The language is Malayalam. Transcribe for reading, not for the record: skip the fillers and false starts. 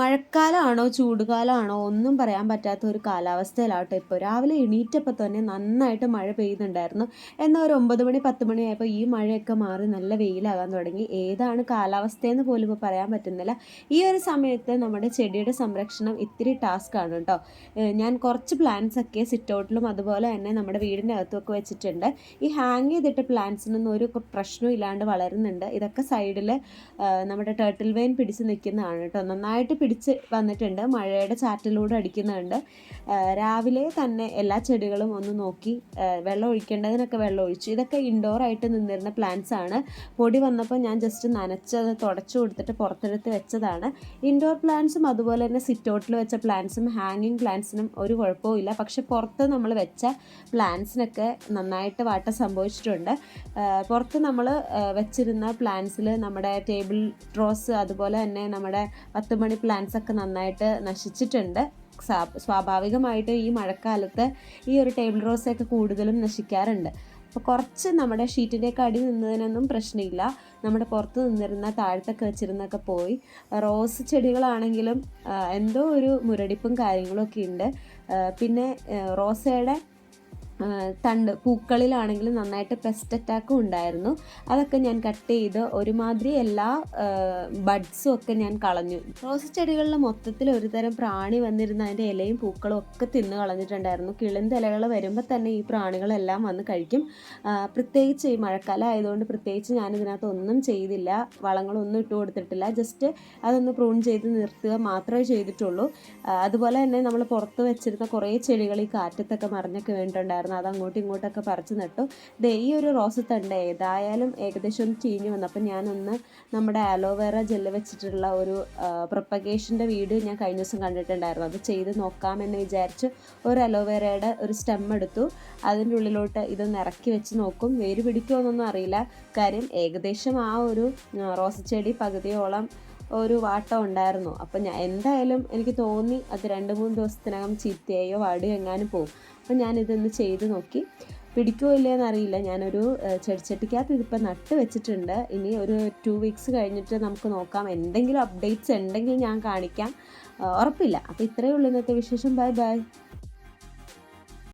മഴക്കാലമാണോ ചൂടുകാലമാണോ ഒന്നും പറയാൻ പറ്റാത്ത ഒരു കാലാവസ്ഥയിലാട്ടോ ഇപ്പോൾ. രാവിലെ എണീറ്റപ്പോൾ തന്നെ നന്നായിട്ട് മഴ പെയ്യുന്നുണ്ടായിരുന്നു. എന്നാൽ ഒരു 9 മണി 10 മണിയായപ്പോൾ ഈ മഴയൊക്കെ മാറി നല്ല വെയിലാകാൻ തുടങ്ങി. ഏതാണ് കാലാവസ്ഥയെന്ന് പോലും ഇപ്പോൾ പറയാൻ പറ്റുന്നില്ല. ഈ ഒരു സമയത്ത് നമ്മുടെ ചെടിയുടെ സംരക്ഷണം ഇത്തിരി ടാസ്ക്കാണ് കേട്ടോ. ഞാൻ കുറച്ച് പ്ലാന്റ്സ് ഒക്കെ സിറ്റ് ഔട്ടിലും അതുപോലെ തന്നെ നമ്മുടെ വീടിൻ്റെ അകത്തുമൊക്കെ വെച്ചിട്ടുണ്ട്. ഈ ഹാങ് ചെയ്തിട്ട പ്ലാന്റ്സിനൊന്നും ഒരു പ്രശ്നവും ഇല്ലാണ്ട് വളരുന്നുണ്ട്. ഇതൊക്കെ സൈഡിൽ നമ്മുടെ ടേർട്ടിൽ വെയിൻ പിടിച്ച് നിൽക്കുന്നതാണ് കേട്ടോ. നന്നായിട്ട് പിടിച്ച് വന്നിട്ടുണ്ട്, മഴയുടെ ചാറ്റലൂടെ അടിക്കുന്നുണ്ട്. രാവിലെ തന്നെ എല്ലാ ചെടികളും ഒന്ന് നോക്കി വെള്ളം ഒഴിക്കേണ്ടതിനൊക്കെ വെള്ളം ഒഴിച്ചു. ഇതൊക്കെ ഇൻഡോർ ആയിട്ട് നിന്നിരുന്ന പ്ലാന്റ്സ് ആണ്. പൊടി വന്നപ്പോൾ ഞാൻ ജസ്റ്റ് നനച്ചത് തുടച്ചു കൊടുത്തിട്ട് പുറത്തെടുത്ത് വെച്ചതാണ്. ഇൻഡോർ പ്ലാന്റ്സും അതുപോലെ തന്നെ സിറ്റ് ഔട്ടിൽ വെച്ച പ്ലാന്റ്സും ഹാങ്ങിങ് പ്ലാന്റ്സിനും ഒരു കുഴപ്പവും ഇല്ല. പക്ഷെ പുറത്ത് നമ്മൾ വെച്ച പ്ലാന്റ്സിനൊക്കെ നന്നായിട്ട് വാട്ടം സംഭവിച്ചിട്ടുണ്ട്. പുറത്ത് നമ്മൾ വെച്ചിരുന്ന പ്ലാന്റ്സിൽ നമ്മുടെ ടേബിൾ റോസ് അതുപോലെ തന്നെ നമ്മുടെ 10 മണി പ്ലാന്റ്സ് ഒക്കെ നന്നായിട്ട് നശിച്ചിട്ടുണ്ട്. സ്വാഭാവികമായിട്ട് ഈ മഴക്കാലത്ത് ഈ ഒരു ടേബിൾ റോസൊക്കെ കൂടുതലും നശിക്കാറുണ്ട്. അപ്പോൾ കുറച്ച് നമ്മുടെ ഷീറ്റിൻ്റെയൊക്കെ അടി നിന്നതിനൊന്നും പ്രശ്നമില്ല. നമ്മുടെ പുറത്ത് നിന്നിരുന്ന താഴത്തൊക്കെ വെച്ചിരുന്നൊക്കെ പോയി. റോസ് ചെടികളാണെങ്കിലും എന്തോ ഒരു മുരടിപ്പും കാര്യങ്ങളൊക്കെ ഉണ്ട്. പിന്നെ റോസയുടെ തണ്ട് പൂക്കളിലാണെങ്കിലും നന്നായിട്ട് പെസ്റ്റ് അറ്റാക്കും ഉണ്ടായിരുന്നു. അതൊക്കെ ഞാൻ കട്ട് ചെയ്ത് ഒരുമാതിരി എല്ലാ ബഡ്സും ഒക്കെ ഞാൻ കളഞ്ഞു. റോസ് ചെടികളിൽ മൊത്തത്തിൽ ഒരു തരം പ്രാണി വന്നിരുന്ന അതിൻ്റെ ഇലയും പൂക്കളും ഒക്കെ തിന്ന് കളഞ്ഞിട്ടുണ്ടായിരുന്നു. കിളിന്ത ഇലകൾ വരുമ്പോൾ തന്നെ ഈ പ്രാണികളെല്ലാം വന്ന് കഴിക്കും. പ്രത്യേകിച്ച് ഈ മഴക്കാലം ആയതുകൊണ്ട് പ്രത്യേകിച്ച് ഞാനിതിനകത്ത് ഒന്നും ചെയ്തില്ല, വളങ്ങളൊന്നും ഇട്ട് കൊടുത്തിട്ടില്ല. ജസ്റ്റ് അതൊന്ന് പ്രൂൺ ചെയ്ത് നിർത്തുക മാത്രമേ ചെയ്തിട്ടുള്ളൂ. അതുപോലെ തന്നെ നമ്മൾ പുറത്ത് വെച്ചിരുന്ന കുറേ ചെടികൾ ഈ കാറ്റത്തൊക്കെ മറിഞ്ഞൊക്കെ വീണിട്ടുണ്ടായിരുന്നു. അത് അങ്ങോട്ടും ഇങ്ങോട്ടൊക്കെ പറിച്ച് നട്ടു. ഈ ഒരു റോസ് തണ്ട് ഏതായാലും ഏകദേശം ഒന്ന് ചീഞ്ഞ് വന്നു. അപ്പം ഞാനൊന്ന് നമ്മുടെ അലോവേറ ജെല്ല് വെച്ചിട്ടുള്ള ഒരു പ്രൊപ്പഗേഷൻ്റെ വീഡിയോ ഞാൻ കഴിഞ്ഞ ദിവസം കണ്ടിട്ടുണ്ടായിരുന്നു. അത് ചെയ്ത് നോക്കാമെന്ന് വിചാരിച്ച് ഒരു അലോവേറയുടെ ഒരു സ്റ്റെം എടുത്തു. അതിൻ്റെ ഉള്ളിലോട്ട് ഇതൊന്ന് ഇറക്കി വെച്ച് നോക്കും. വേര് പിടിക്കുമോയെന്നൊന്നും അറിയില്ല. കാര്യം ഏകദേശം ആ ഒരു റോസ് ചെടി പകുതിയോളം ഒരു വാട്ടം ഉണ്ടായിരുന്നു. അപ്പം ഞാൻ എന്തായാലും എനിക്ക് തോന്നി അത് 2-3 ദിവസത്തിനകം ചീത്തയോ വാടിയോ എങ്ങാനും പോകും. അപ്പം ഞാനിതൊന്ന് ചെയ്ത് നോക്കി. പിടിക്കുമോ ഇല്ലയെന്ന് അറിയില്ല. ഞാനൊരു ചെടിച്ചട്ടിക്കകത്ത് ഇതിപ്പോൾ നട്ട് വെച്ചിട്ടുണ്ട്. ഇനി ഒരു 2 വീക്സ് കഴിഞ്ഞിട്ട് നമുക്ക് നോക്കാം. എന്തെങ്കിലും അപ്ഡേറ്റ്സ് ഉണ്ടെങ്കിൽ ഞാൻ കാണിക്കാം, ഉറപ്പില്ല. അപ്പോൾ ഇത്രയേ ഉള്ളൂ ഇന്നത്തെ വിശേഷം. Bye bye.